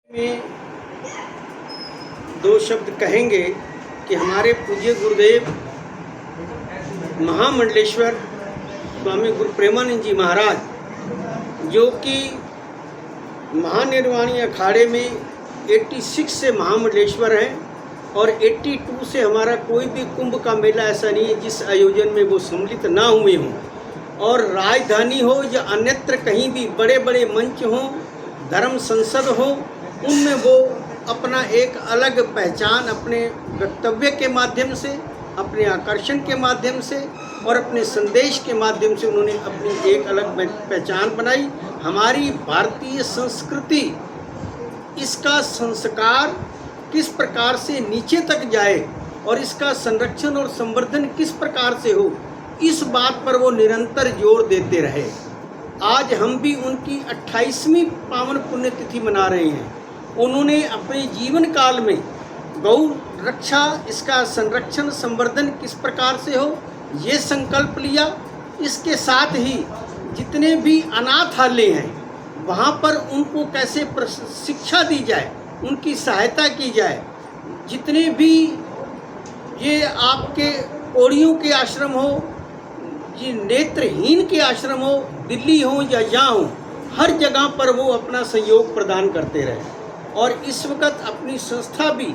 में दो शब्द कहेंगे कि हमारे पूज्य गुरुदेव महामंडलेश्वर स्वामी गुरु प्रेमानंद जी महाराज, जो कि महानिर्वाणी अखाड़े में 86 से महामंडलेश्वर हैं और 82 से हमारा कोई भी कुंभ का मेला ऐसा नहीं है जिस आयोजन में वो सम्मिलित ना हुए हों। और राजधानी हो या अन्यत्र कहीं भी बड़े बड़े मंच हों, धर्म संसद हो, उनमें वो अपना एक अलग पहचान अपने वक्तव्य के माध्यम से, अपने आकर्षण के माध्यम से और अपने संदेश के माध्यम से उन्होंने अपनी एक अलग पहचान बनाई। हमारी भारतीय संस्कृति, इसका संस्कार किस प्रकार से नीचे तक जाए और इसका संरक्षण और संवर्धन किस प्रकार से हो, इस बात पर वो निरंतर जोर देते रहे। आज हम भी उनकी 28वीं पावन पुण्यतिथि मना रहे हैं। उन्होंने अपने जीवन काल में गौ रक्षा, इसका संरक्षण संवर्धन किस प्रकार से हो, ये संकल्प लिया। इसके साथ ही जितने भी अनाथालय हैं वहाँ पर उनको कैसे शिक्षा दी जाए, उनकी सहायता की जाए। जितने भी ये आपके कोड़ियों के आश्रम हो, ये नेत्रहीन के आश्रम हो, दिल्ली हो या यहाँ हो, हर जगह पर वो अपना सहयोग प्रदान करते रहे। और इस वक्त अपनी संस्था भी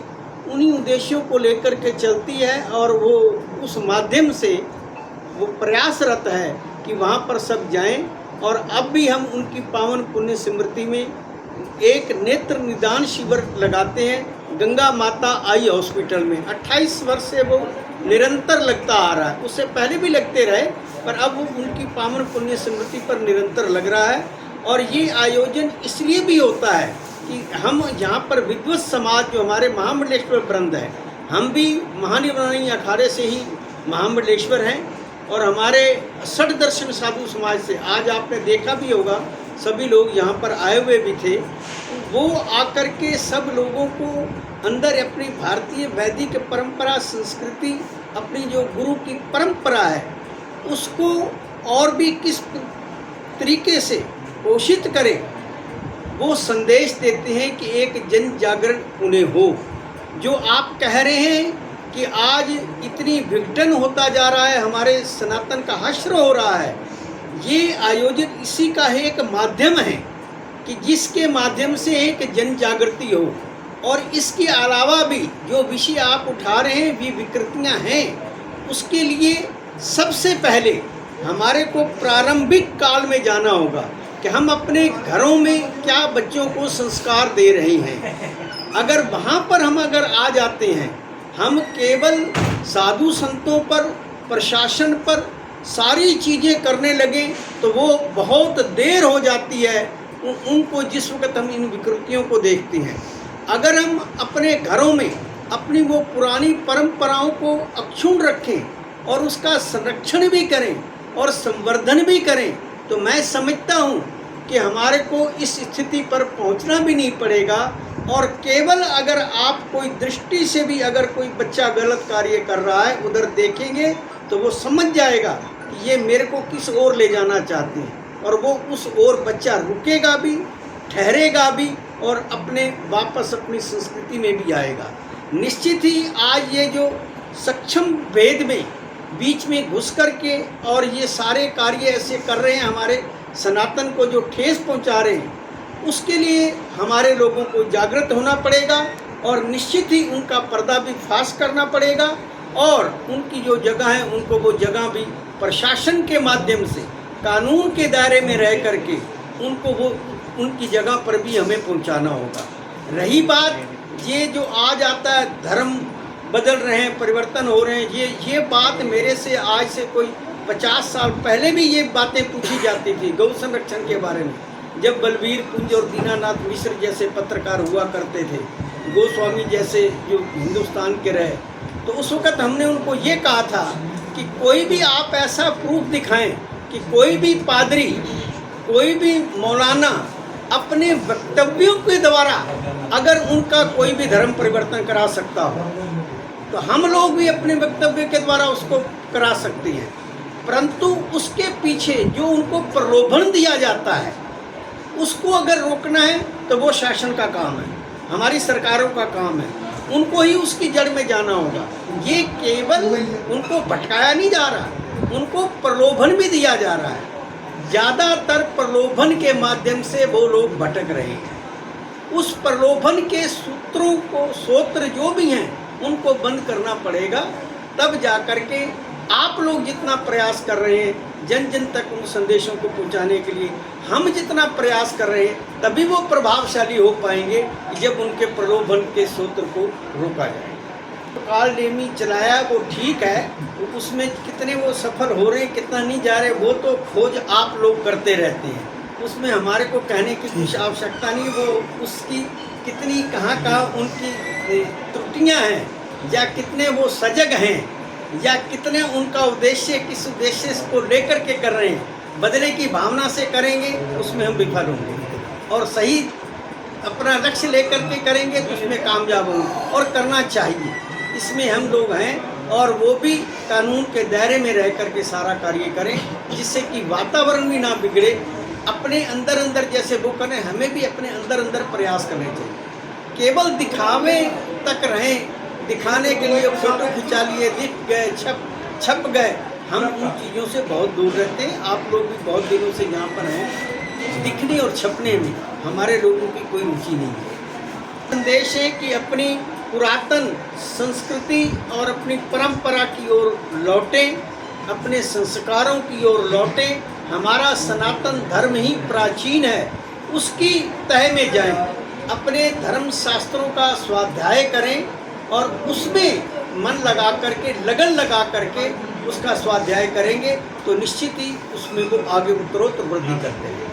उन्हीं उद्देश्यों को लेकर के चलती है और वो उस माध्यम से वो प्रयासरत है कि वहाँ पर सब जाएं। और अब भी हम उनकी पावन पुण्य स्मृति में एक नेत्र निदान शिविर लगाते हैं गंगा माता आई हॉस्पिटल में। 28 वर्ष से वो निरंतर लगता आ रहा है, उससे पहले भी लगते रहे, पर अब वो उनकी पावन पुण्य स्मृति पर निरंतर लग रहा है। और ये आयोजन इसलिए भी होता है कि हम यहाँ पर विद्वत समाज, जो हमारे महामंडलेश्वर वृंद है, हम भी महानिर्वाणी अखाड़े से ही महामंडलेश्वर हैं। और हमारे षड दर्शन साधु समाज से आज आपने देखा भी होगा, सभी लोग यहाँ पर आए हुए भी थे। वो आकर के सब लोगों को अंदर अपनी भारतीय वैदिक परंपरा, संस्कृति, अपनी जो गुरु की परंपरा है, उसको और भी किस तरीके से पोषित करें, वो संदेश देते हैं कि एक जन जागरण उन्हें हो। जो आप कह रहे हैं कि आज इतनी विघटन होता जा रहा है, हमारे सनातन का हश्र हो रहा है, ये आयोजन इसी का है एक माध्यम है कि जिसके माध्यम से एक जन जागृति हो। और इसके अलावा भी जो विषय आप उठा रहे हैं, भी विकृतियाँ हैं, उसके लिए सबसे पहले हमारे को प्रारंभिक काल में जाना होगा कि हम अपने घरों में क्या बच्चों को संस्कार दे रहे हैं। अगर वहाँ पर हम आ जाते हैं, हम केवल साधु संतों पर, प्रशासन पर सारी चीज़ें करने लगे, तो वो बहुत देर हो जाती है उनको, जिस वक्त हम इन विकृतियों को देखते हैं। अगर हम अपने घरों में अपनी वो पुरानी परंपराओं को अक्षुण्ण रखें और उसका संरक्षण भी करें और संवर्धन भी करें, तो मैं समझता हूँ कि हमारे को इस स्थिति पर पहुँचना भी नहीं पड़ेगा। और केवल अगर आप कोई दृष्टि से भी अगर कोई बच्चा गलत कार्य कर रहा है, उधर देखेंगे तो वो समझ जाएगा कि ये मेरे को किस ओर ले जाना चाहते हैं, और वो उस ओर बच्चा रुकेगा भी, ठहरेगा भी और अपने वापस अपनी संस्कृति में भी आएगा। निश्चित ही आज ये जो सक्षम भेद में बीच में घुस कर के और ये सारे कार्य ऐसे कर रहे हैं, हमारे सनातन को जो ठेस पहुंचा रहे हैं, उसके लिए हमारे लोगों को जागृत होना पड़ेगा और निश्चित ही उनका पर्दा भी फाश करना पड़ेगा। और उनकी जो जगह है, उनको वो जगह भी प्रशासन के माध्यम से, कानून के दायरे में रह करके उनको वो उनकी जगह पर भी हमें पहुंचाना होगा। रही बात ये जो आज आता है, धर्म बदल रहे हैं, परिवर्तन हो रहे हैं, ये बात मेरे से आज से कोई 50 साल पहले भी ये बातें पूछी जाती थी गौ संरक्षण के बारे में। जब बलबीर कुंज और दीनानाथ मिश्र जैसे पत्रकार हुआ करते थे, गोस्वामी जैसे जो हिंदुस्तान के रहे, तो उस वक़्त हमने उनको ये कहा था कि कोई भी आप ऐसा प्रूफ दिखाएं कि कोई भी पादरी, कोई भी मौलाना अपने वक्तव्यों के द्वारा अगर उनका कोई भी धर्म परिवर्तन करा सकता हो, तो हम लोग भी अपने वक्तव्य के द्वारा उसको करा सकते हैं। परंतु उसके पीछे जो उनको प्रलोभन दिया जाता है, उसको अगर रोकना है तो वो शासन का काम है। हमारी सरकारों का काम है, उनको ही उसकी जड़ में जाना होगा। ये केवल उनको भटकाया नहीं जा रहा, उनको प्रलोभन भी दिया जा रहा है। ज़्यादातर प्रलोभन के माध्यम से वो लोग भटक रहे हैं। उस प्रलोभन के सूत्र जो भी हैं उनको बंद करना पड़ेगा, तब जा कर के आप लोग जितना प्रयास कर रहे हैं जन जन तक उन संदेशों को पहुंचाने के लिए, हम जितना प्रयास कर रहे हैं, तभी वो प्रभावशाली हो पाएंगे जब उनके प्रलोभन के सूत्र को रोका जाए। काल नेमी चलाया वो ठीक है, उसमें कितने वो सफल हो रहे हैं कितना नहीं जा रहे, वो तो खोज आप लोग करते रहते हैं, उसमें हमारे को कहने की कुछ आवश्यकता नहीं। वो उसकी कितनी कहाँ उनकी त्रुटियां हैं, या कितने वो सजग हैं, या कितने उनका उद्देश्य किस उद्देश्य को लेकर के कर रहे हैं, बदले की भावना से करेंगे उसमें हम विफल होंगे, और सही अपना लक्ष्य लेकर के करेंगे तो उसमें कामयाब होंगे, और करना चाहिए। इसमें हम लोग हैं, और वो भी कानून के दायरे में रह कर के सारा कार्य करें, जिससे कि वातावरण भी ना बिगड़े। अपने अंदर जैसे वो करें, हमें भी अपने अंदर प्रयास करने चाहिए। केवल दिखावे तक रहें, दिखाने के लिए फोटो खिंचा लिए, दिख गए, छप गए, हम उन चीज़ों से बहुत दूर रहते हैं। आप लोग भी बहुत दिनों से यहाँ पर हैं, दिखने और छपने में हमारे लोगों की कोई रुचि नहीं है। संदेश है कि अपनी पुरातन संस्कृति और अपनी परंपरा की ओर लौटें, अपने संस्कारों की ओर लौटें। हमारा सनातन धर्म ही प्राचीन है, उसकी तह में जाएं, अपने धर्म शास्त्रों का स्वाध्याय करें, और उसमें मन लगा करके, लगन लगा करके उसका स्वाध्याय करेंगे तो निश्चित ही उसमें वो आगे उत्तरोत्तर वृद्धि करते हैं।